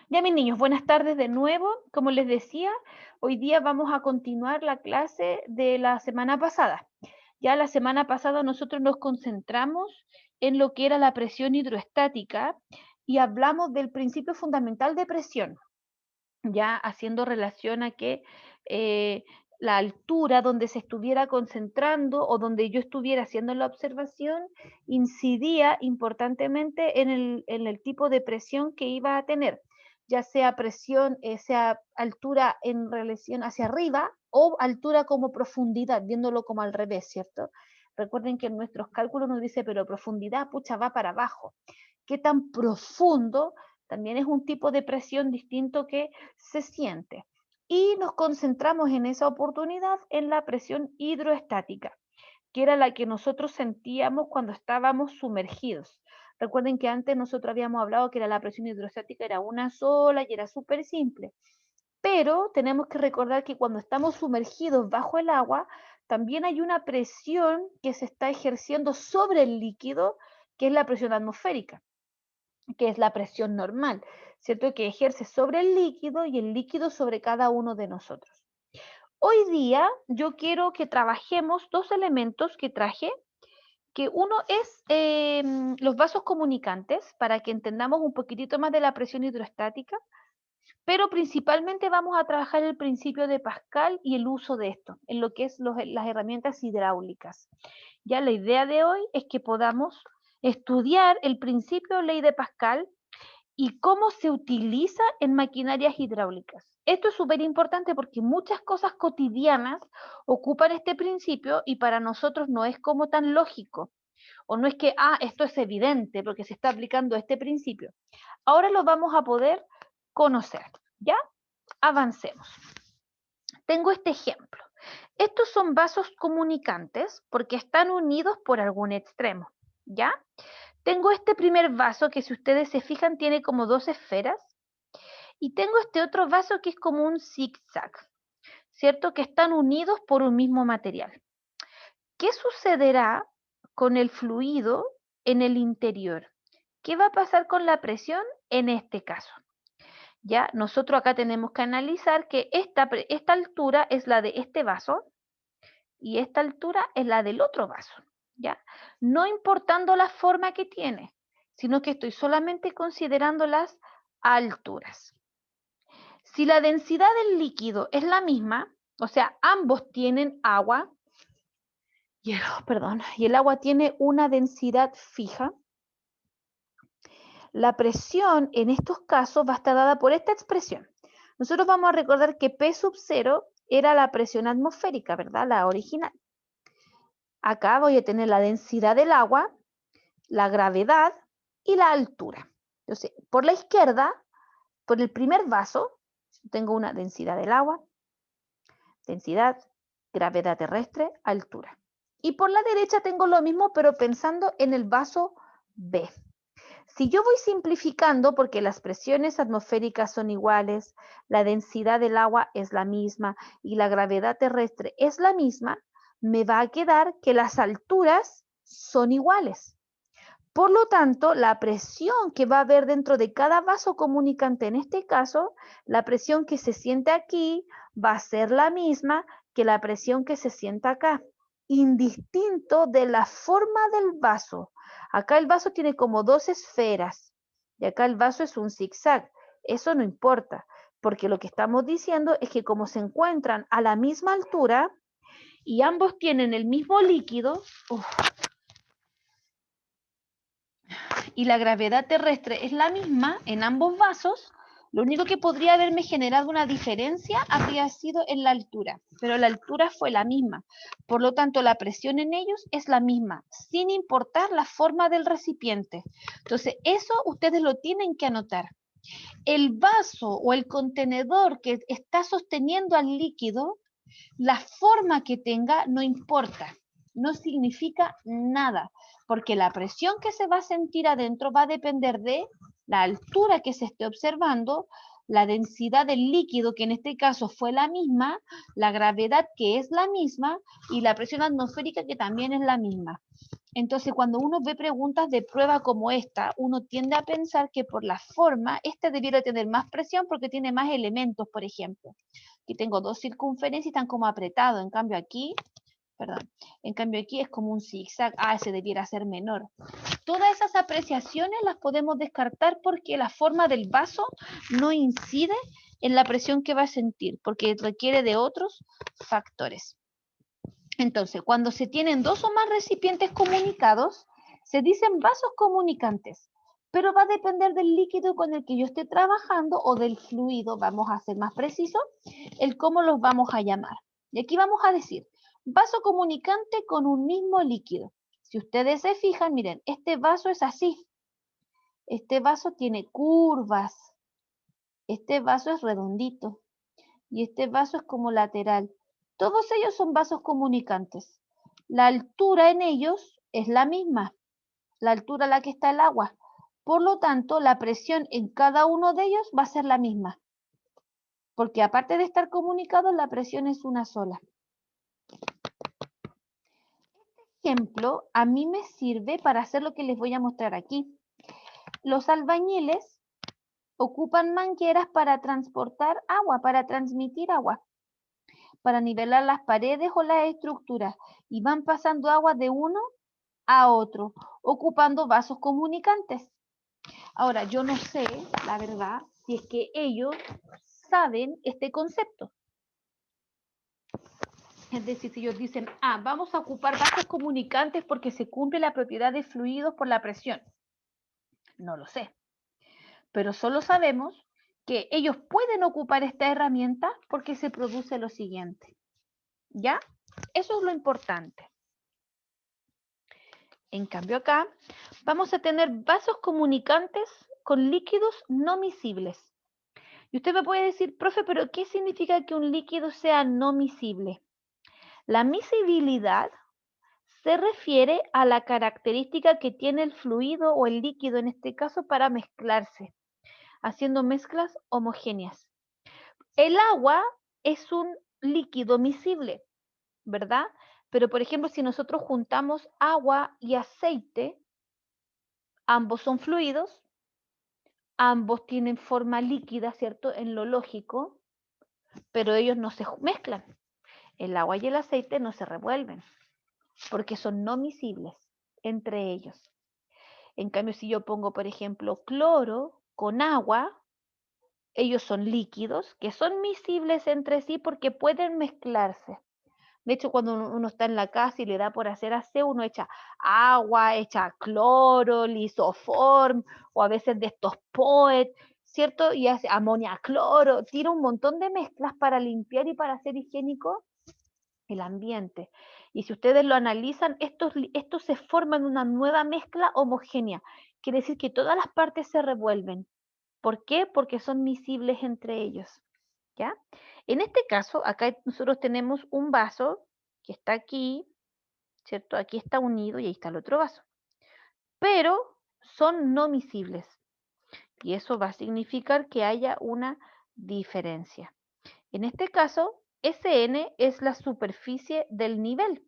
Ya mis niños, buenas tardes de nuevo. Como les decía, hoy día vamos a continuar la clase de la semana pasada. Ya la semana pasada nosotros nos concentramos en lo que era la presión hidroestática y hablamos del principio fundamental de presión, ya haciendo relación a que eh, la altura donde se estuviera concentrando o donde yo estuviera haciendo la observación incidía importantemente en el tipo de presión que iba a tener, ya sea presión, sea altura en relación hacia arriba o altura como profundidad, viéndolo como al revés, ¿cierto? Recuerden que en nuestros cálculos nos dice, pero profundidad, pucha, va para abajo. ¿Qué tan profundo? También es un tipo de presión distinto que se siente. Y nos concentramos en esa oportunidad en la presión hidroestática, que era la que nosotros sentíamos cuando estábamos sumergidos. Recuerden que antes nosotros habíamos hablado que era la presión hidroestática era una sola y era súper simple. Pero tenemos que recordar que cuando estamos sumergidos bajo el agua, también hay una presión que se está ejerciendo sobre el líquido, que es la presión atmosférica, que es la presión normal, ¿cierto? Que ejerce sobre el líquido y el líquido sobre cada uno de nosotros. Hoy día yo quiero que trabajemos dos elementos que traje, que uno es los vasos comunicantes, para que entendamos un poquitito más de la presión hidrostática, pero principalmente vamos a trabajar el principio de Pascal y el uso de esto, en lo que es las herramientas hidráulicas. Ya la idea de hoy es que podamos estudiar el principio de ley de Pascal y cómo se utiliza en maquinarias hidráulicas. Esto es súper importante porque muchas cosas cotidianas ocupan este principio y para nosotros no es como tan lógico, o no es que, esto es evidente porque se está aplicando este principio. Ahora lo vamos a poder conocer, ¿ya? Avancemos. Tengo este ejemplo. Estos son vasos comunicantes porque están unidos por algún extremo, ¿ya? Tengo este primer vaso que si ustedes se fijan tiene como dos esferas y tengo este otro vaso que es como un zigzag, ¿cierto? Que están unidos por un mismo material. ¿Qué sucederá con el fluido en el interior? ¿Qué va a pasar con la presión en este caso? Ya, nosotros acá tenemos que analizar que esta altura es la de este vaso y esta altura es la del otro vaso, ¿ya? No importando la forma que tiene, sino que estoy solamente considerando las alturas. Si la densidad del líquido es la misma, o sea, ambos tienen agua, y el agua tiene una densidad fija, la presión en estos casos va a estar dada por esta expresión. Nosotros vamos a recordar que P sub 0 era la presión atmosférica, ¿verdad? La original. Acá voy a tener la densidad del agua, la gravedad y la altura. Entonces, por la izquierda, por el primer vaso, tengo una densidad del agua, densidad, gravedad terrestre, altura. Y por la derecha tengo lo mismo, pero pensando en el vaso B. Si yo voy simplificando, porque las presiones atmosféricas son iguales, la densidad del agua es la misma y la gravedad terrestre es la misma, me va a quedar que las alturas son iguales. Por lo tanto, la presión que va a haber dentro de cada vaso comunicante, en este caso, la presión que se siente aquí va a ser la misma que la presión que se sienta acá, indistinto de la forma del vaso. Acá el vaso tiene como dos esferas y acá el vaso es un zigzag. Eso no importa, porque lo que estamos diciendo es que como se encuentran a la misma altura y ambos tienen el mismo líquido, y la gravedad terrestre es la misma en ambos vasos, lo único que podría haberme generado una diferencia habría sido en la altura, pero la altura fue la misma. Por lo tanto, la presión en ellos es la misma, sin importar la forma del recipiente. Entonces, eso ustedes lo tienen que anotar. El vaso o el contenedor que está sosteniendo al líquido, la forma que tenga no importa, no significa nada, porque la presión que se va a sentir adentro va a depender de la altura que se esté observando, la densidad del líquido, que en este caso fue la misma, la gravedad que es la misma y la presión atmosférica que también es la misma. Entonces, cuando uno ve preguntas de prueba como esta, uno tiende a pensar que por la forma, esta debiera tener más presión porque tiene más elementos, por ejemplo. Aquí tengo dos circunferencias y están como apretados, en cambio aquí, perdón, en cambio aquí es como un zigzag, ese debiera ser menor. Todas esas apreciaciones las podemos descartar porque la forma del vaso no incide en la presión que va a sentir, porque requiere de otros factores. Entonces, cuando se tienen dos o más recipientes comunicados, se dicen vasos comunicantes, pero va a depender del líquido con el que yo esté trabajando o del fluido, vamos a ser más precisos, el cómo los vamos a llamar. Y aquí vamos a decir, vaso comunicante con un mismo líquido. Si ustedes se fijan, miren, este vaso es así. Este vaso tiene curvas. Este vaso es redondito. Y este vaso es como lateral. Todos ellos son vasos comunicantes. La altura en ellos es la misma, la altura a la que está el agua. Por lo tanto, la presión en cada uno de ellos va a ser la misma, porque aparte de estar comunicados, la presión es una sola. Este ejemplo a mí me sirve para hacer lo que les voy a mostrar aquí. Los albañiles ocupan mangueras para transportar agua, para transmitir agua, para nivelar las paredes o las estructuras, y van pasando agua de uno a otro, ocupando vasos comunicantes. Ahora, yo no sé, la verdad, si es que ellos saben este concepto. Es decir, si ellos dicen, vamos a ocupar vasos comunicantes porque se cumple la propiedad de fluidos por la presión. No lo sé. Pero solo sabemos que ellos pueden ocupar esta herramienta porque se produce lo siguiente. ¿Ya? Eso es lo importante. En cambio acá vamos a tener vasos comunicantes con líquidos no miscibles. Y usted me puede decir, profe, pero ¿qué significa que un líquido sea no miscible? La miscibilidad se refiere a la característica que tiene el fluido o el líquido, en este caso, para mezclarse, haciendo mezclas homogéneas. El agua es un líquido miscible, ¿verdad? Pero, por ejemplo, si nosotros juntamos agua y aceite, ambos son fluidos, ambos tienen forma líquida, ¿cierto? En lo lógico, pero ellos no se mezclan. El agua y el aceite no se revuelven porque son no miscibles entre ellos. En cambio, si yo pongo, por ejemplo, cloro con agua, ellos son líquidos que son miscibles entre sí porque pueden mezclarse. De hecho, cuando uno está en la casa y le da por hacer aseo, uno echa agua, echa cloro, lisoform, o a veces de estos POET, ¿cierto? Y hace amonia cloro, tira un montón de mezclas para limpiar y para hacer higiénico el ambiente. Y si ustedes lo analizan, estos se forman una nueva mezcla homogénea. Quiere decir que todas las partes se revuelven. ¿Por qué? Porque son miscibles entre ellos. ¿Ya? En este caso, acá nosotros tenemos un vaso que está aquí, ¿cierto? Aquí está unido y ahí está el otro vaso. Pero son no miscibles. Y eso va a significar que haya una diferencia. En este caso, Sn es la superficie del nivel.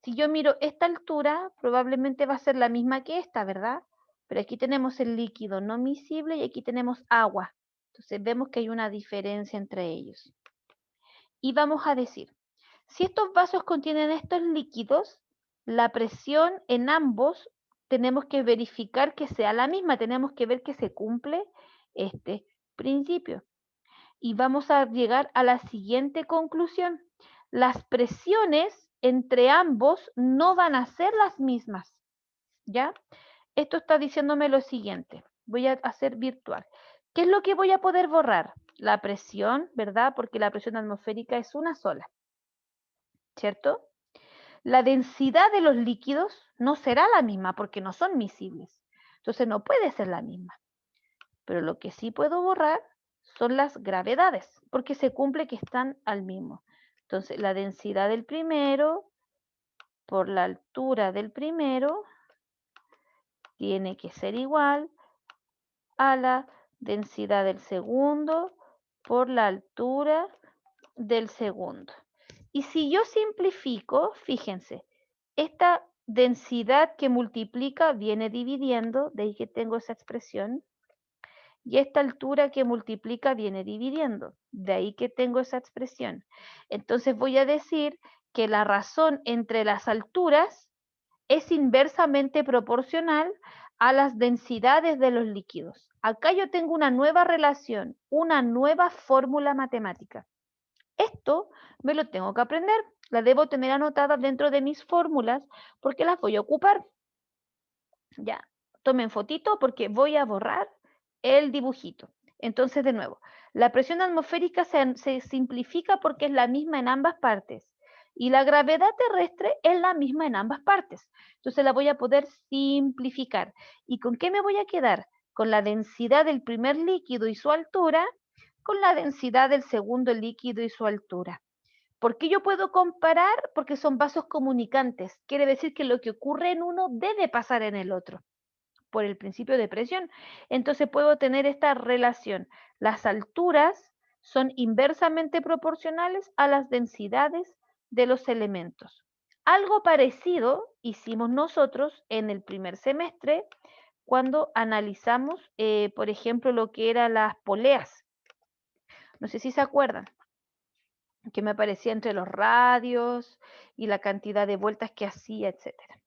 Si yo miro esta altura, probablemente va a ser la misma que esta, ¿verdad? Pero aquí tenemos el líquido no miscible y aquí tenemos agua. Entonces vemos que hay una diferencia entre ellos. Y vamos a decir, si estos vasos contienen estos líquidos, la presión en ambos tenemos que verificar que sea la misma, tenemos que ver que se cumple este principio. Y vamos a llegar a la siguiente conclusión. Las presiones entre ambos no van a ser las mismas, ¿ya? Esto está diciéndome lo siguiente. Voy a hacer virtual. ¿Qué es lo que voy a poder borrar? La presión, ¿verdad? Porque la presión atmosférica es una sola, ¿cierto? La densidad de los líquidos no será la misma porque no son miscibles. Entonces no puede ser la misma. Pero lo que sí puedo borrar son las gravedades, porque se cumple que están al mismo. Entonces, la densidad del primero por la altura del primero tiene que ser igual a la densidad del segundo por la altura del segundo. Y si yo simplifico, fíjense, esta densidad que multiplica viene dividiendo, de ahí que tengo esa expresión, y esta altura que multiplica viene dividiendo, de ahí que tengo esa expresión. Entonces voy a decir que la razón entre las alturas es inversamente proporcional a las densidades de los líquidos. Acá yo tengo una nueva relación, una nueva fórmula matemática. Esto me lo tengo que aprender, la debo tener anotada dentro de mis fórmulas porque las voy a ocupar. Ya, tomen fotito porque voy a borrar el dibujito. Entonces, de nuevo, la presión atmosférica se simplifica porque es la misma en ambas partes y la gravedad terrestre es la misma en ambas partes. Entonces la voy a poder simplificar. ¿Y con qué me voy a quedar? Con la densidad del primer líquido y su altura, con la densidad del segundo líquido y su altura. ¿Por qué yo puedo comparar? Porque son vasos comunicantes. Quiere decir que lo que ocurre en uno debe pasar en el otro por el principio de presión. Entonces puedo tener esta relación. Las alturas son inversamente proporcionales a las densidades de los elementos. Algo parecido hicimos nosotros en el primer semestre cuando analizamos, por ejemplo, lo que eran las poleas. No sé si se acuerdan, que me aparecía entre los radios y la cantidad de vueltas que hacía, etcétera.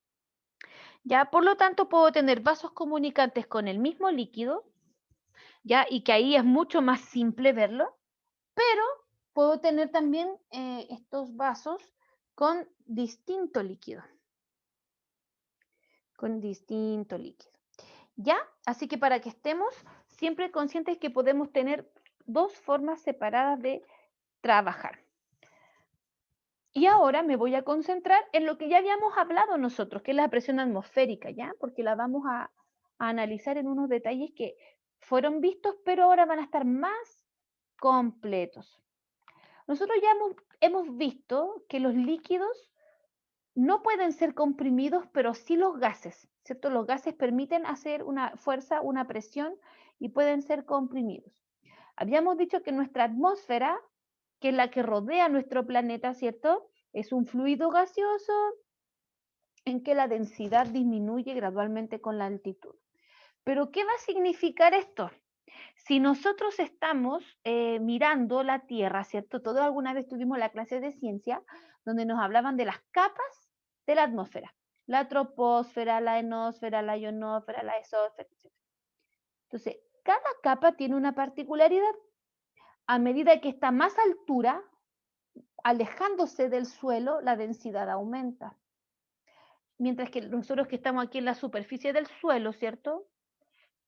Ya, por lo tanto, puedo tener vasos comunicantes con el mismo líquido, ya, y que ahí es mucho más simple verlo, pero puedo tener también estos vasos con distinto líquido, ¿ya? Así que para que estemos siempre conscientes que podemos tener dos formas separadas de trabajar. Y ahora me voy a concentrar en lo que ya habíamos hablado nosotros, que es la presión atmosférica, ¿ya? Porque la vamos a analizar en unos detalles que fueron vistos, pero ahora van a estar más completos. Nosotros ya hemos visto que los líquidos no pueden ser comprimidos, pero sí los gases, ¿cierto? Los gases permiten hacer una fuerza, una presión y pueden ser comprimidos. Habíamos dicho que nuestra atmósfera, que es la que rodea nuestro planeta, ¿cierto? Es un fluido gaseoso en que la densidad disminuye gradualmente con la altitud. Pero, ¿qué va a significar esto? Si nosotros estamos mirando la Tierra, ¿cierto? Todos alguna vez tuvimos la clase de ciencia donde nos hablaban de las capas de la atmósfera. La troposfera, la enosfera, la ionosfera, la exósfera, etc. Entonces, cada capa tiene una particularidad. A medida que está más altura, alejándose del suelo, la densidad aumenta. Mientras que nosotros que estamos aquí en la superficie del suelo, ¿cierto?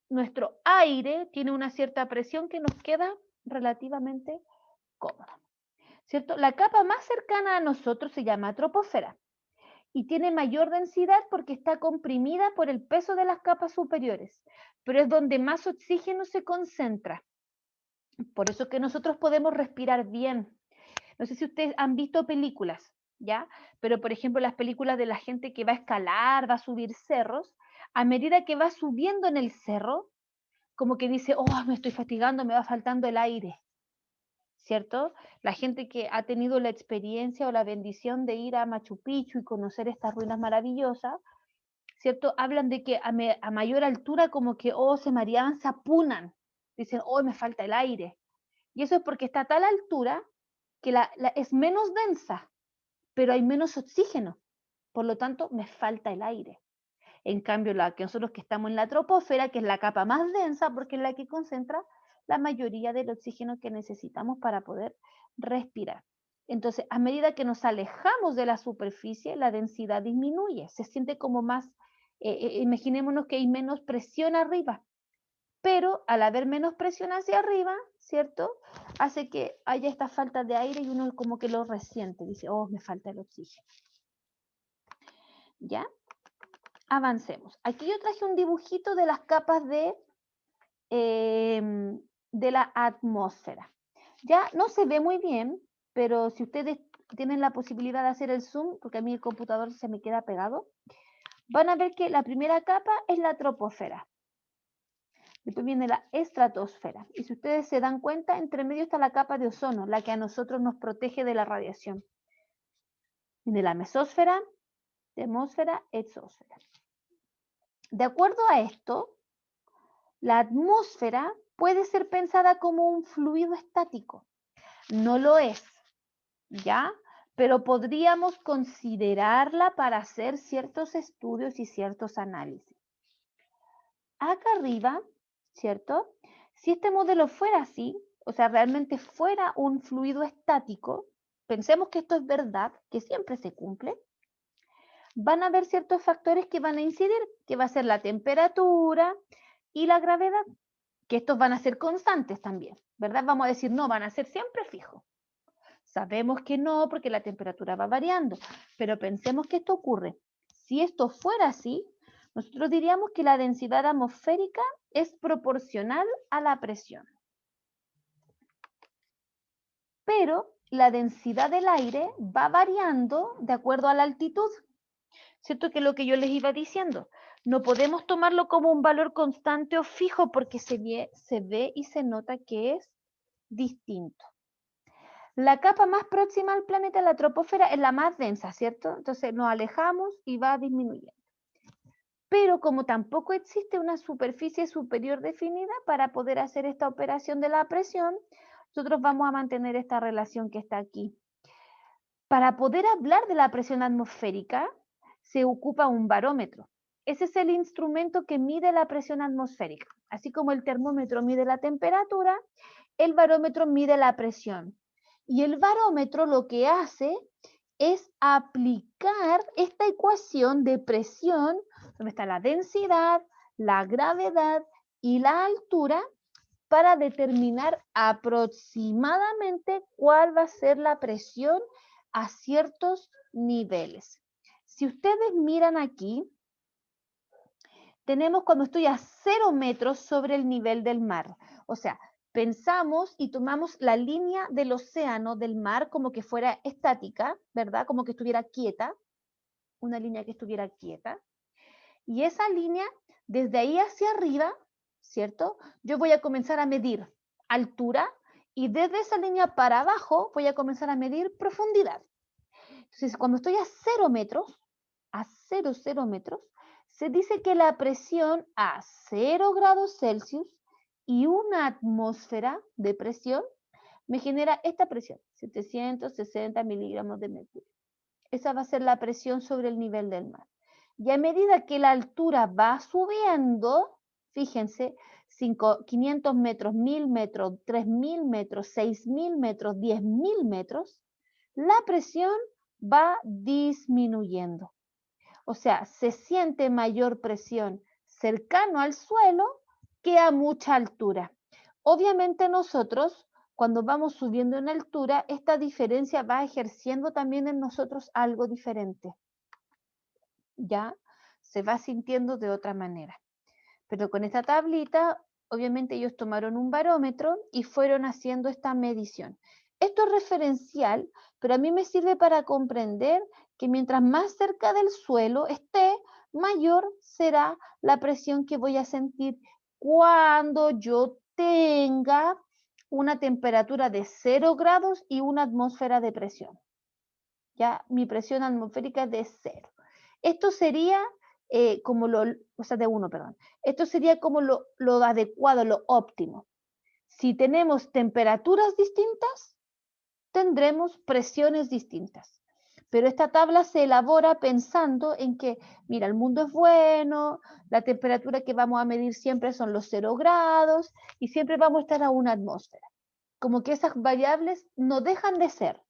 Nuestro aire tiene una cierta presión que nos queda relativamente cómoda, ¿cierto? La capa más cercana a nosotros se llama troposfera y tiene mayor densidad porque está comprimida por el peso de las capas superiores, pero es donde más oxígeno se concentra. Por eso que nosotros podemos respirar bien. No sé si ustedes han visto películas, ¿ya? Pero, por ejemplo, las películas de la gente que va a escalar, va a subir cerros, a medida que va subiendo en el cerro, como que dice, oh, me estoy fatigando, me va faltando el aire, ¿cierto? La gente que ha tenido la experiencia o la bendición de ir a Machu Picchu y conocer estas ruinas maravillosas, ¿cierto? Hablan de que a mayor altura como que, oh, se mareaban, se apunan, dicen, oh, me falta el aire. Y eso es porque está a tal altura que es menos densa, pero hay menos oxígeno. Por lo tanto, me falta el aire. En cambio, la que nosotros que estamos en la troposfera, que es la capa más densa, porque es la que concentra la mayoría del oxígeno que necesitamos para poder respirar. Entonces, a medida que nos alejamos de la superficie, la densidad disminuye, se siente como más, imaginémonos que hay menos presión arriba, pero al haber menos presión hacia arriba, ¿cierto? Hace que haya esta falta de aire y uno como que lo resiente, dice, oh, me falta el oxígeno. ¿Ya? Avancemos. Aquí yo traje un dibujito de las capas de la atmósfera. Ya no se ve muy bien, pero si ustedes tienen la posibilidad de hacer el zoom, porque a mí el computador se me queda pegado, van a ver que la primera capa es la troposfera. Después viene la estratosfera. Y si ustedes se dan cuenta, entre medio está la capa de ozono, la que a nosotros nos protege de la radiación. Viene la mesósfera, de atmósfera, exósfera. De acuerdo a esto, la atmósfera puede ser pensada como un fluido estático. No lo es, ¿ya? Pero podríamos considerarla para hacer ciertos estudios y ciertos análisis. Acá arriba, ¿cierto? Si este modelo fuera así, o sea, realmente fuera un fluido estático, pensemos que esto es verdad, que siempre se cumple, van a haber ciertos factores que van a incidir, que va a ser la temperatura y la gravedad, que estos van a ser constantes también, ¿verdad? Vamos a decir, no, van a ser siempre fijos. Sabemos que no, porque la temperatura va variando, pero pensemos que esto ocurre. Si esto fuera así, nosotros diríamos que la densidad atmosférica es proporcional a la presión. Pero la densidad del aire va variando de acuerdo a la altitud. ¿Cierto? Que es lo que yo les iba diciendo. No podemos tomarlo como un valor constante o fijo porque se ve y se nota que es distinto. La capa más próxima al planeta, la troposfera, es la más densa, ¿cierto? Entonces nos alejamos y va disminuyendo. Pero como tampoco existe una superficie superior definida para poder hacer esta operación de la presión, nosotros vamos a mantener esta relación que está aquí. Para poder hablar de la presión atmosférica, se ocupa un barómetro. Ese es el instrumento que mide la presión atmosférica. Así como el termómetro mide la temperatura, el barómetro mide la presión. Y el barómetro lo que hace es aplicar esta ecuación de presión, donde está la densidad, la gravedad y la altura, para determinar aproximadamente cuál va a ser la presión a ciertos niveles. Si ustedes miran aquí, tenemos cuando estoy a 0 metros sobre el nivel del mar. O sea, pensamos y tomamos la línea del océano, del mar, como que fuera estática, ¿verdad? Como que estuviera quieta, una línea que estuviera quieta. Y esa línea, desde ahí hacia arriba, ¿cierto? Yo voy a comenzar a medir altura y desde esa línea para abajo voy a comenzar a medir profundidad. Entonces, cuando estoy a 0 metros, a 0 metros, se dice que la presión a 0 grados Celsius y una atmósfera de presión me genera esta presión, 760 miligramos de mercurio. Esa va a ser la presión sobre el nivel del mar. Y a medida que la altura va subiendo, fíjense, 500 metros, 1000 metros, 3000 metros, 6000 metros, 10.000 metros, la presión va disminuyendo. O sea, se siente mayor presión cercano al suelo que a mucha altura. Obviamente nosotros, cuando vamos subiendo en altura, esta diferencia va ejerciendo también en nosotros algo diferente. Ya se va sintiendo de otra manera. Pero con esta tablita, obviamente ellos tomaron un barómetro y fueron haciendo esta medición. Esto es referencial, pero a mí me sirve para comprender que mientras más cerca del suelo esté, mayor será la presión que voy a sentir cuando yo tenga una temperatura de 0 grados y una atmósfera de presión. Ya mi presión atmosférica es de 0. Esto sería como de 1, perdón. Esto sería como lo adecuado, lo óptimo. Si tenemos temperaturas distintas, tendremos presiones distintas. Pero esta tabla se elabora pensando en que, mira, el mundo es bueno, la temperatura que vamos a medir siempre son los 0 grados y siempre vamos a estar a una atmósfera. Como que esas variables no dejan de ser,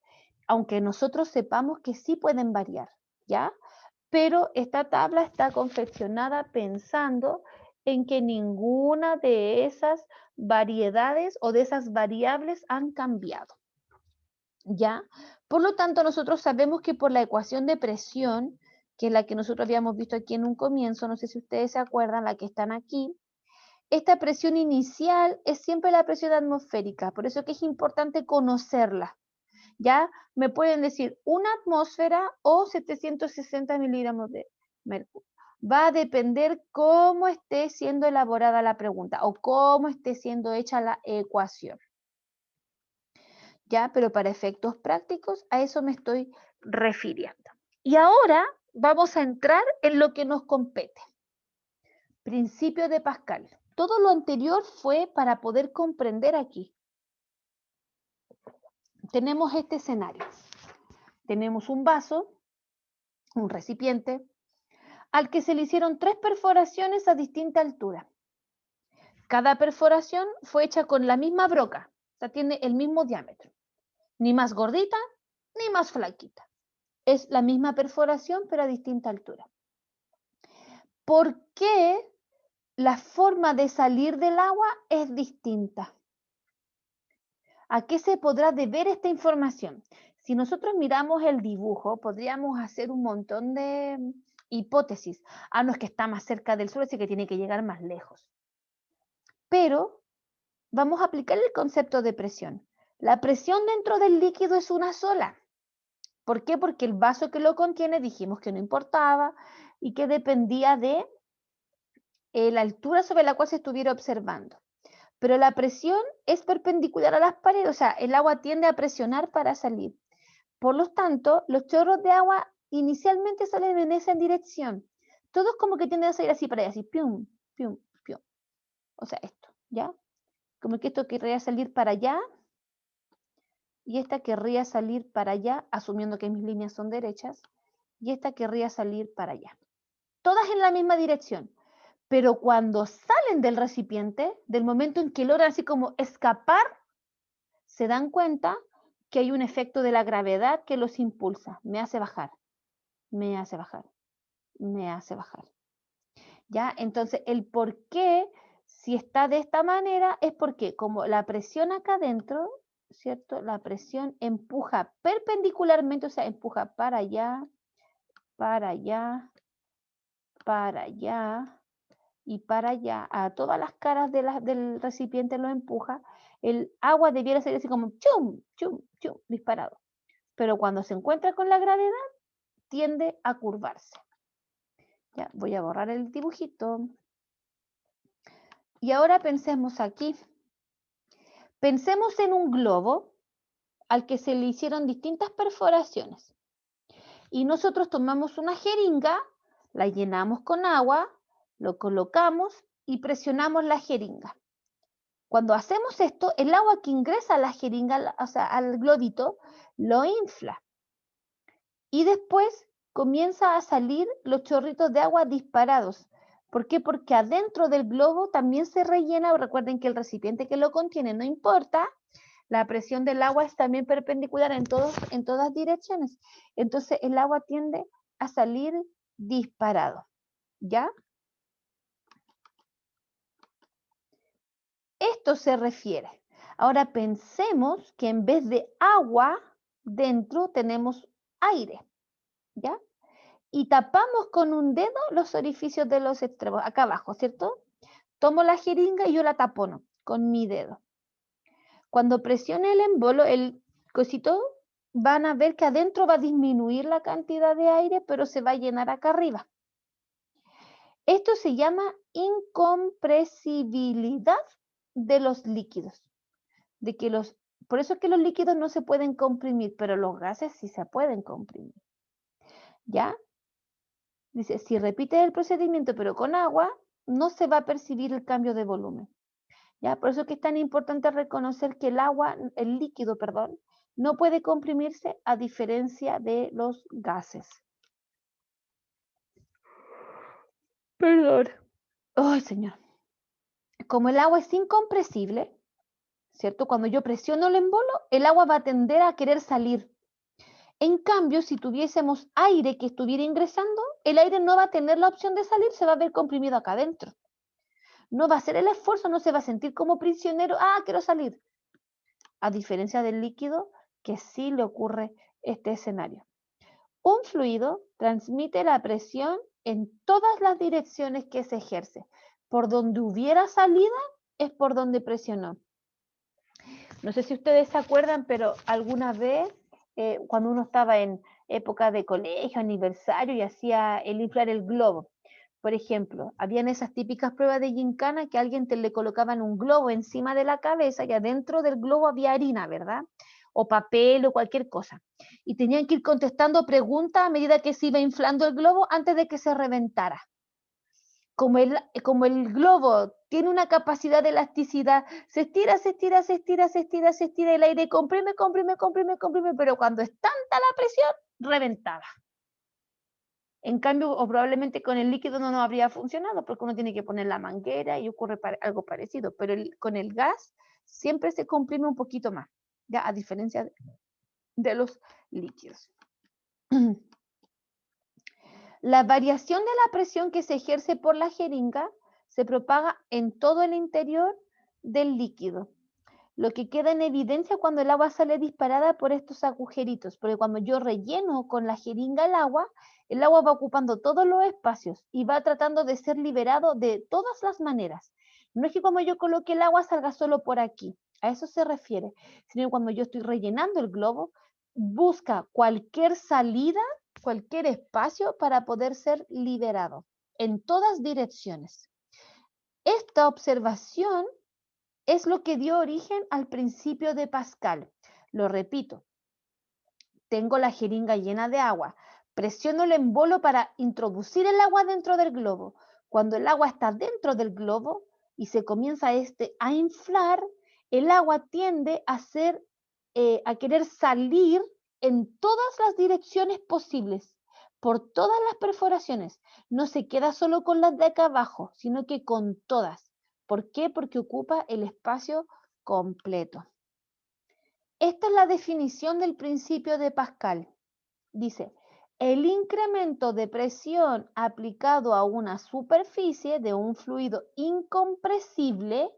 aunque nosotros sepamos que sí pueden variar, ¿ya? Pero esta tabla está confeccionada pensando en que ninguna de esas variedades o de esas variables han cambiado, ¿ya? Por lo tanto, nosotros sabemos que por la ecuación de presión, que es la que nosotros habíamos visto aquí en un comienzo, no sé si ustedes se acuerdan, la que están aquí, esta presión inicial es siempre la presión atmosférica, por eso que es importante conocerla. ¿Ya? Me pueden decir una atmósfera o 760 miligramos de mercurio. Va a depender cómo esté siendo elaborada la pregunta o cómo esté siendo hecha la ecuación. ¿Ya? Pero para efectos prácticos a eso me estoy refiriendo. Y ahora vamos a entrar en lo que nos compete. Principio de Pascal. Todo lo anterior fue para poder comprender aquí. Tenemos este escenario. Tenemos un vaso, un recipiente, al que se le hicieron 3 perforaciones a distinta altura. Cada perforación fue hecha con la misma broca, o sea, tiene el mismo diámetro. Ni más gordita, ni más flaquita. Es la misma perforación, pero a distinta altura. ¿Por qué la forma de salir del agua es distinta? ¿A qué se podrá deber esta información? Si nosotros miramos el dibujo, podríamos hacer un montón de hipótesis. Ah, no, es que está más cerca del suelo, así que tiene que llegar más lejos. Pero vamos a aplicar el concepto de presión. La presión dentro del líquido es una sola. ¿Por qué? Porque el vaso que lo contiene dijimos que no importaba y que dependía de la altura sobre la cual se estuviera observando. Pero la presión es perpendicular a las paredes, o sea, el agua tiende a presionar para salir. Por lo tanto, los chorros de agua inicialmente salen en esa dirección. Todos como que tienden a salir así para allá, así, pium, pium, pium. O sea, esto, ¿ya? Como que esto querría salir para allá y esta querría salir para allá, asumiendo que mis líneas son derechas, y esta querría salir para allá. Todas en la misma dirección. Pero cuando salen del recipiente, del momento en que logran así como escapar, se dan cuenta que hay un efecto de la gravedad que los impulsa. Me hace bajar, me hace bajar, me hace bajar. ¿Ya? Entonces, el por qué, si está de esta manera, es porque como la presión acá adentro, ¿cierto? La presión empuja perpendicularmente, o sea, empuja para allá, para allá, para allá, y para allá, a todas las caras del recipiente lo empuja, el agua debiera ser así como chum, chum, chum, disparado. Pero cuando se encuentra con la gravedad, tiende a curvarse. Ya, voy a borrar el dibujito. Y ahora pensemos aquí. Pensemos en un globo al que se le hicieron distintas perforaciones. Y nosotros tomamos una jeringa, la llenamos con agua, lo colocamos y presionamos la jeringa. Cuando hacemos esto, el agua que ingresa a la jeringa, o sea, al globito, lo infla. Y después comienza a salir los chorritos de agua disparados. ¿Por qué? Porque adentro del globo también se rellena. Recuerden que el recipiente que lo contiene no importa. La presión del agua es también perpendicular en todas direcciones. Entonces el agua tiende a salir disparado. ¿Ya? Esto se refiere. Ahora pensemos que en vez de agua, dentro tenemos aire, ¿ya? Y tapamos con un dedo los orificios de los extremos, acá abajo, ¿cierto? Tomo la jeringa y yo la tapono con mi dedo. Cuando presione el embolo, el cosito, van a ver que adentro va a disminuir la cantidad de aire, pero se va a llenar acá arriba. Esto se llama incompresibilidad de los líquidos. Por eso es que los líquidos no se pueden comprimir, pero los gases sí se pueden comprimir. ¿Ya? Dice, si repites el procedimiento pero con agua, no se va a percibir el cambio de volumen. ¿Ya? Por eso es que es tan importante reconocer que el líquido, perdón, no puede comprimirse a diferencia de los gases. Perdón. Ay, señor. Como el agua es incompresible, ¿cierto? Cuando yo presiono el embolo, el agua va a tender a querer salir. En cambio, si tuviésemos aire que estuviera ingresando, el aire no va a tener la opción de salir, se va a ver comprimido acá adentro. No va a hacer el esfuerzo, no se va a sentir como prisionero, quiero salir. A diferencia del líquido, que sí le ocurre este escenario. Un fluido transmite la presión en todas las direcciones que se ejerce. Por donde hubiera salida, es por donde presionó. No sé si ustedes se acuerdan, pero alguna vez, cuando uno estaba en época de colegio, aniversario, y hacía el inflar el globo, por ejemplo, habían esas típicas pruebas de gincana que a alguien le colocaban un globo encima de la cabeza y adentro del globo había harina, ¿verdad? o papel o cualquier cosa. Y tenían que ir contestando preguntas a medida que se iba inflando el globo antes de que se reventara. Como el globo tiene una capacidad de elasticidad, se estira, se estira, se estira, se estira, se estira, el aire comprime, comprime, comprime, comprime, pero cuando es tanta la presión, reventaba. En cambio, o probablemente con el líquido no habría funcionado, porque uno tiene que poner la manguera y ocurre algo parecido, pero con el gas siempre se comprime un poquito más, ya a diferencia de los líquidos. La variación de la presión que se ejerce por la jeringa se propaga en todo el interior del líquido, lo que queda en evidencia cuando el agua sale disparada por estos agujeritos, porque cuando yo relleno con la jeringa el agua va ocupando todos los espacios y va tratando de ser liberado de todas las maneras. No es que cuando yo coloque el agua salga solo por aquí, a eso se refiere, sino que cuando yo estoy rellenando el globo, busca cualquier salida, cualquier espacio para poder ser liberado en todas direcciones. Esta observación es lo que dio origen al principio de Pascal. Lo repito, tengo la jeringa llena de agua, presiono el embolo para introducir el agua dentro del globo. Cuando el agua está dentro del globo y se comienza a inflar, el agua tiende a querer salir en todas las direcciones posibles, por todas las perforaciones. No se queda solo con las de acá abajo, sino que con todas. ¿Por qué? Porque ocupa el espacio completo. Esta es la definición del principio de Pascal. Dice, el incremento de presión aplicado a una superficie de un fluido incompresible,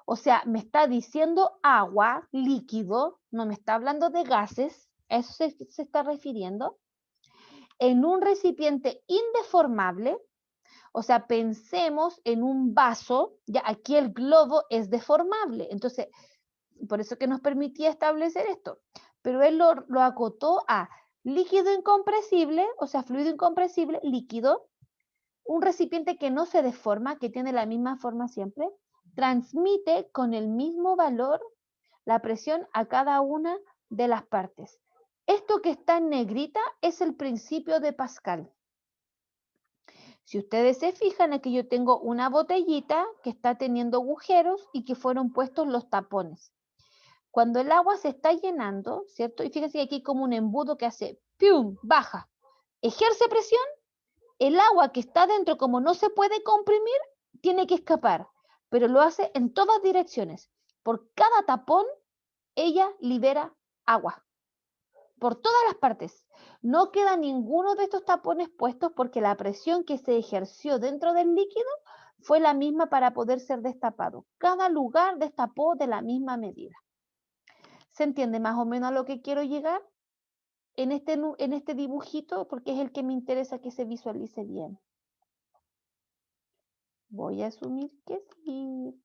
o sea, me está diciendo agua, líquido, no me está hablando de gases, a eso se está refiriendo, en un recipiente indeformable. O sea, pensemos en un vaso, ya aquí el globo es deformable, entonces, por eso que nos permitía establecer esto, pero él lo acotó a líquido incompresible, o sea, fluido incompresible, líquido, un recipiente que no se deforma, que tiene la misma forma siempre, transmite con el mismo valor la presión a cada una de las partes. Esto que está en negrita es el principio de Pascal. Si ustedes se fijan, aquí yo tengo una botellita que está teniendo agujeros y que fueron puestos los tapones. Cuando el agua se está llenando, ¿cierto? Y fíjense que aquí hay como un embudo que hace ¡pium! Baja, ejerce presión, el agua que está dentro, como no se puede comprimir, tiene que escapar, pero lo hace en todas direcciones. Por cada tapón, ella libera agua, por todas las partes. No queda ninguno de estos tapones puestos porque la presión que se ejerció dentro del líquido fue la misma para poder ser destapado. Cada lugar destapó de la misma medida. ¿Se entiende más o menos a lo que quiero llegar en este dibujito? Porque es el que me interesa que se visualice bien. Voy a asumir que sí.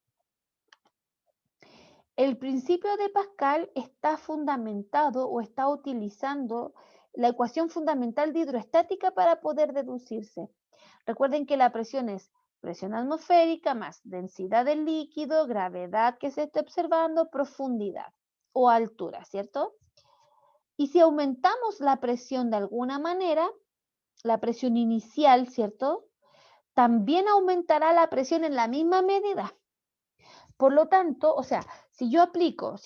El principio de Pascal está fundamentado o está utilizando la ecuación fundamental de hidroestática para poder deducirse. Recuerden que la presión es presión atmosférica más densidad del líquido, gravedad que se esté observando, profundidad o altura, ¿cierto? Y si aumentamos la presión de alguna manera, la presión inicial, ¿cierto? También aumentará la presión en la misma medida. Por lo tanto, o sea, si yo aplico,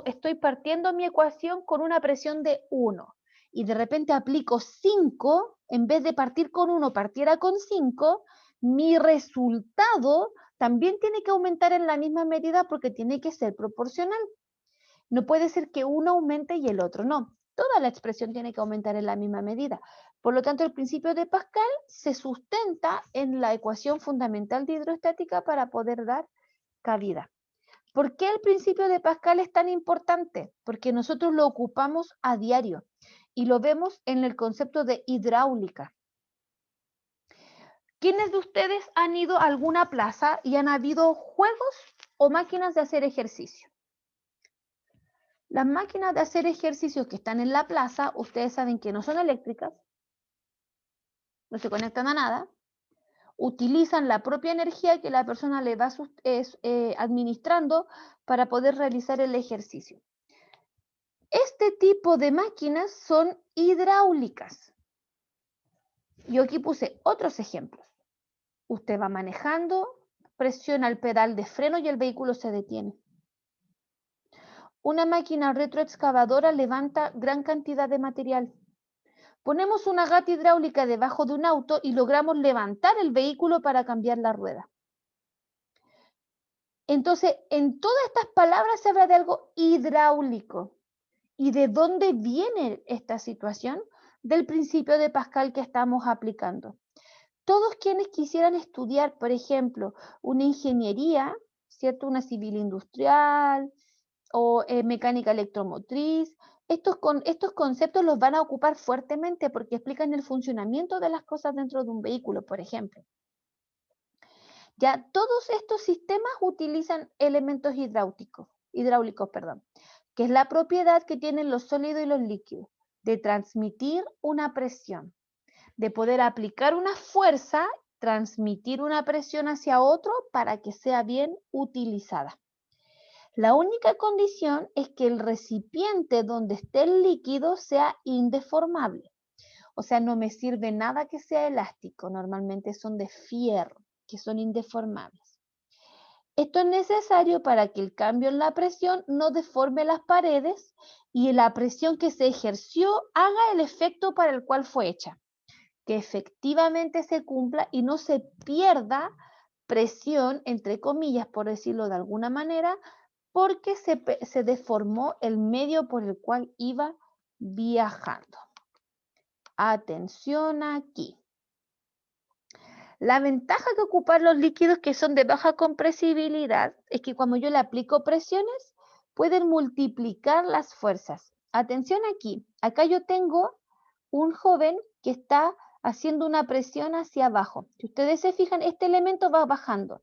estoy partiendo mi ecuación con una presión de 1 y de repente aplico 5, en vez de partir con 1, partiera con 5, mi resultado también tiene que aumentar en la misma medida porque tiene que ser proporcional. No puede ser que uno aumente y el otro no. Toda la expresión tiene que aumentar en la misma medida. Por lo tanto, el principio de Pascal se sustenta en la ecuación fundamental de hidroestática para poder dar cabida. ¿Por qué el principio de Pascal es tan importante? Porque nosotros lo ocupamos a diario y lo vemos en el concepto de hidráulica. ¿Quiénes de ustedes han ido a alguna plaza y han habido juegos o máquinas de hacer ejercicio? Las máquinas de hacer ejercicios que están en la plaza, ustedes saben que no son eléctricas, no se conectan a nada, utilizan la propia energía que la persona le va administrando para poder realizar el ejercicio. Este tipo de máquinas son hidráulicas. Yo aquí puse otros ejemplos. Usted va manejando, presiona el pedal de freno y el vehículo se detiene. Una máquina retroexcavadora levanta gran cantidad de material. Ponemos una gata hidráulica debajo de un auto y logramos levantar el vehículo para cambiar la rueda. Entonces, en todas estas palabras se habla de algo hidráulico. ¿Y de dónde viene esta situación? Del principio de Pascal que estamos aplicando. Todos quienes quisieran estudiar, por ejemplo, una ingeniería, ¿cierto? Una civil industrial o mecánica electromotriz, estos conceptos los van a ocupar fuertemente porque explican el funcionamiento de las cosas dentro de un vehículo, por ejemplo. Ya todos estos sistemas utilizan elementos hidráulicos, que es la propiedad que tienen los sólidos y los líquidos, de transmitir una presión, de poder aplicar una fuerza, transmitir una presión hacia otro para que sea bien utilizada. La única condición es que el recipiente donde esté el líquido sea indeformable. O sea, no me sirve nada que sea elástico, normalmente son de fierro, que son indeformables. Esto es necesario para que el cambio en la presión no deforme las paredes y la presión que se ejerció haga el efecto para el cual fue hecha, que efectivamente se cumpla y no se pierda presión, entre comillas, por decirlo de alguna manera, porque se deformó el medio por el cual iba viajando. Atención aquí. La ventaja que ocupan los líquidos que son de baja compresibilidad es que cuando yo le aplico presiones, pueden multiplicar las fuerzas. Atención aquí. Acá yo tengo un joven que está haciendo una presión hacia abajo. Si ustedes se fijan, este elemento va bajando.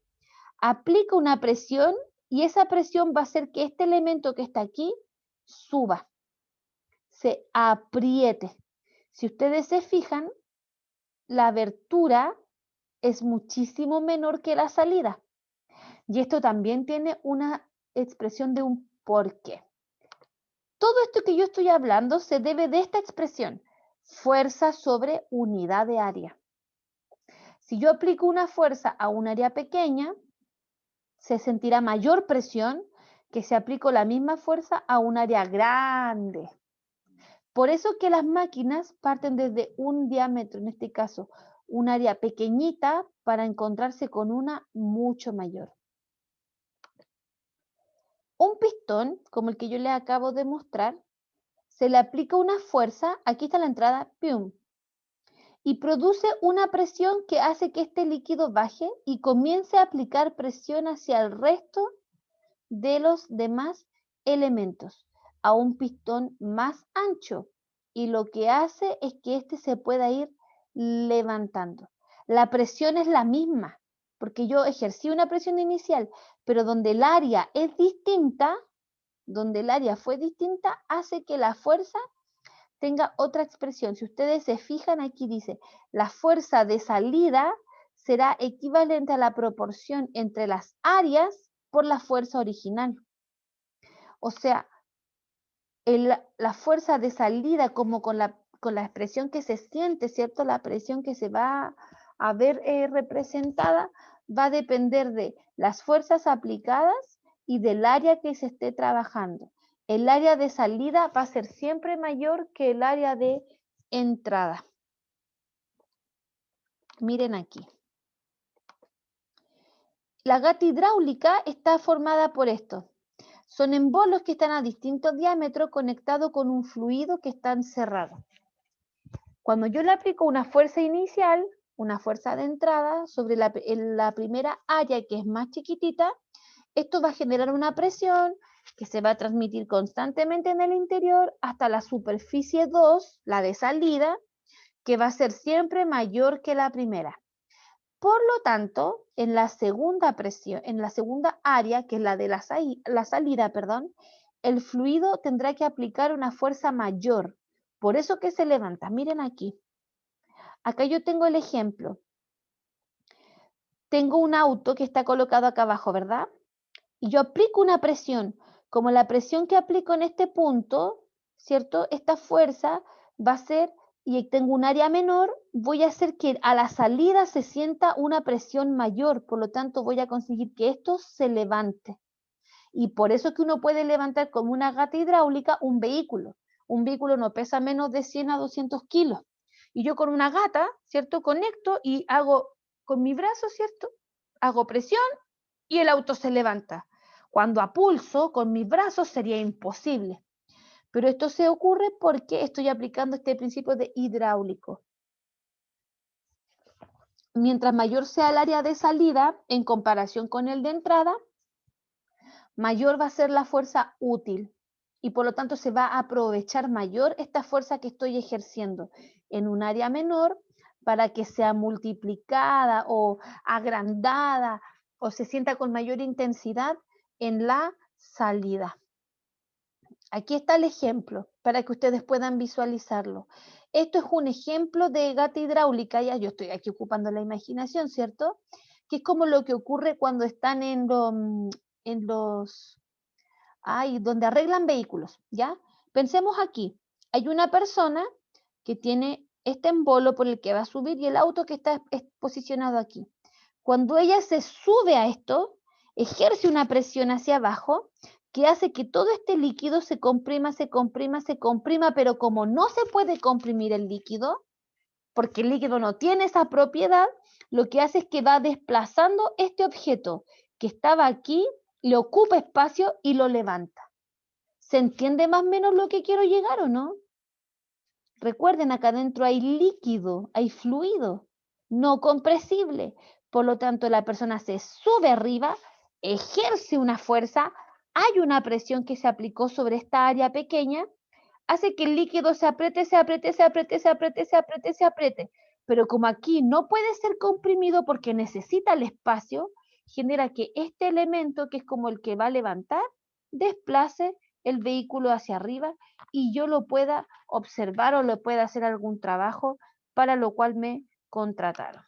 Aplica una presión y esa presión va a hacer que este elemento que está aquí suba, se apriete. Si ustedes se fijan, la abertura es muchísimo menor que la salida. Y esto también tiene una expresión de un porqué. Todo esto que yo estoy hablando se debe de esta expresión, fuerza sobre unidad de área. Si yo aplico una fuerza a un área pequeña, se sentirá mayor presión que si aplico la misma fuerza a un área grande. Por eso que las máquinas parten desde un diámetro, en este caso, un área pequeñita para encontrarse con una mucho mayor. Un pistón, como el que yo le acabo de mostrar, se le aplica una fuerza, aquí está la entrada, ¡pium!, y produce una presión que hace que este líquido baje y comience a aplicar presión hacia el resto de los demás elementos a un pistón más ancho, y lo que hace es que este se pueda ir levantando. La presión es la misma, porque yo ejercí una presión inicial, pero donde el área es distinta, donde el área fue distinta, hace que la fuerza tenga otra expresión. Si ustedes se fijan, aquí dice, la fuerza de salida será equivalente a la proporción entre las áreas por la fuerza original. O sea, la fuerza de salida como con la expresión que se siente, ¿cierto? La presión que se va a ver representada va a depender de las fuerzas aplicadas y del área que se esté trabajando. El área de salida va a ser siempre mayor que el área de entrada. Miren aquí. La gata hidráulica está formada por esto. Son embolos que están a distintos diámetros conectados con un fluido que está encerrado. Cuando yo le aplico una fuerza inicial, una fuerza de entrada sobre la primera área que es más chiquitita, esto va a generar una presión que se va a transmitir constantemente en el interior hasta la superficie 2, la de salida, que va a ser siempre mayor que la primera. Por lo tanto, en la segunda presión, en la segunda área, que es la de la salida, el fluido tendrá que aplicar una fuerza mayor. Por eso que se levanta. Miren aquí. Acá yo tengo el ejemplo. Tengo un auto que está colocado acá abajo, ¿verdad? Y yo aplico una presión. Como la presión que aplico en este punto ¿cierto? Esta fuerza va a ser, y tengo un área menor, voy a hacer que a la salida se sienta una presión mayor, por lo tanto voy a conseguir que esto se levante. Y por eso es que uno puede levantar como una gata hidráulica un vehículo. Un vehículo no pesa menos de 100 a 200 kilos. Y yo con una gata, ¿cierto? Conecto y hago con mi brazo, ¿cierto? Hago presión y el auto se levanta. Cuando a pulso, con mis brazos sería imposible. Pero esto se ocurre porque estoy aplicando este principio de hidráulico. Mientras mayor sea el área de salida en comparación con el de entrada, mayor va a ser la fuerza útil y por lo tanto se va a aprovechar mayor esta fuerza que estoy ejerciendo en un área menor para que sea multiplicada o agrandada o se sienta con mayor intensidad en la salida. Aquí está el ejemplo para que ustedes puedan visualizarlo. Esto es un ejemplo de gata hidráulica, ya yo estoy aquí ocupando la imaginación, ¿cierto? Que es como lo que ocurre cuando están en los donde arreglan vehículos, ¿ya? Pensemos aquí, hay una persona que tiene este embolo por el que va a subir y el auto que está posicionado aquí. Cuando ella se sube a esto, ejerce una presión hacia abajo que hace que todo este líquido se comprima, se comprima, se comprima, pero como no se puede comprimir el líquido, porque el líquido no tiene esa propiedad, lo que hace es que va desplazando este objeto que estaba aquí, le ocupa espacio y lo levanta. ¿Se entiende más o menos lo que quiero llegar o no? Recuerden, acá adentro hay líquido, hay fluido, no compresible. Por lo tanto, la persona se sube arriba, ejerce una fuerza, hay una presión que se aplicó sobre esta área pequeña, hace que el líquido se apriete, se apriete, se apriete, se apriete, se apriete, se apriete. Pero como aquí no puede ser comprimido porque necesita el espacio, genera que este elemento, que es como el que va a levantar, desplace el vehículo hacia arriba y yo lo pueda observar o le pueda hacer algún trabajo para lo cual me contrataron.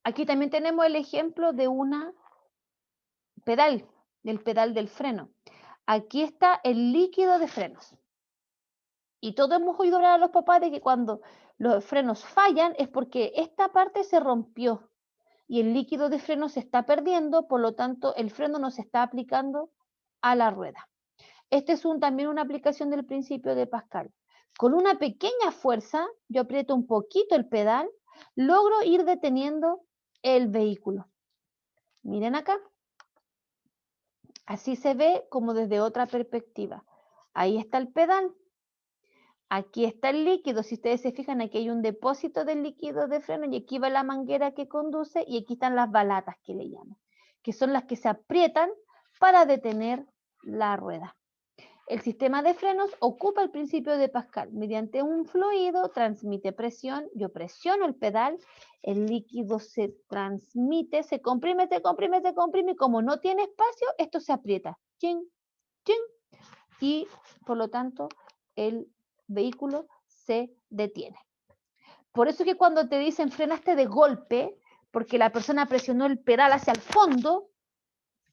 Aquí también tenemos el ejemplo de una pedal, del pedal del freno. Aquí está el líquido de frenos. Y todos hemos oído hablar a los papás de que cuando los frenos fallan es porque esta parte se rompió y el líquido de freno se está perdiendo, por lo tanto el freno no se está aplicando a la rueda. Este es también una aplicación del principio de Pascal. Con una pequeña fuerza, yo aprieto un poquito el pedal, logro ir deteniendo el vehículo. Miren acá. Así se ve como desde otra perspectiva. Ahí está el pedal. Aquí está el líquido. Si ustedes se fijan, aquí hay un depósito de líquido de freno y aquí va la manguera que conduce y aquí están las balatas que le llaman, que son las que se aprietan para detener la rueda. El sistema de frenos ocupa el principio de Pascal. Mediante un fluido transmite presión, yo presiono el pedal, el líquido se transmite, se comprime, se comprime, se comprime y como no tiene espacio, esto se aprieta. Chin, chin, y por lo tanto el vehículo se detiene. Por eso es que cuando te dicen frenaste de golpe, porque la persona presionó el pedal hacia el fondo,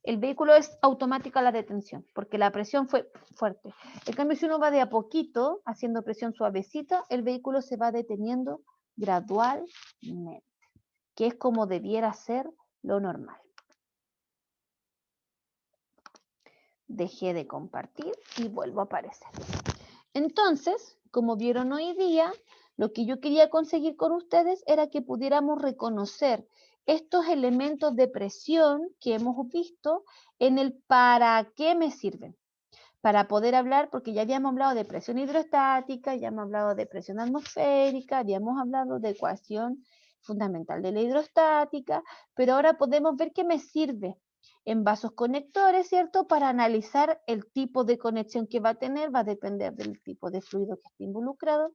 el vehículo es automática la detención, porque la presión fue fuerte. En cambio, si uno va de a poquito, haciendo presión suavecita, el vehículo se va deteniendo gradualmente, que es como debiera ser lo normal. Dejé de compartir y vuelvo a aparecer. Entonces, como vieron hoy día, lo que yo quería conseguir con ustedes era que pudiéramos reconocer estos elementos de presión que hemos visto en el para qué me sirven. Para poder hablar, porque ya habíamos hablado de presión hidrostática, ya hemos hablado de presión atmosférica, habíamos hablado de ecuación fundamental de la hidrostática, pero ahora podemos ver qué me sirve en vasos conectores, ¿cierto? Para analizar el tipo de conexión que va a tener, va a depender del tipo de fluido que esté involucrado,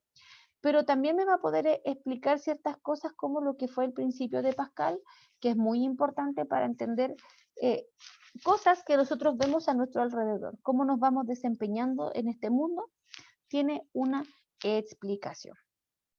pero también me va a poder explicar ciertas cosas como lo que fue el principio de Pascal, que es muy importante para entender cosas que nosotros vemos a nuestro alrededor, cómo nos vamos desempeñando en este mundo, tiene una explicación.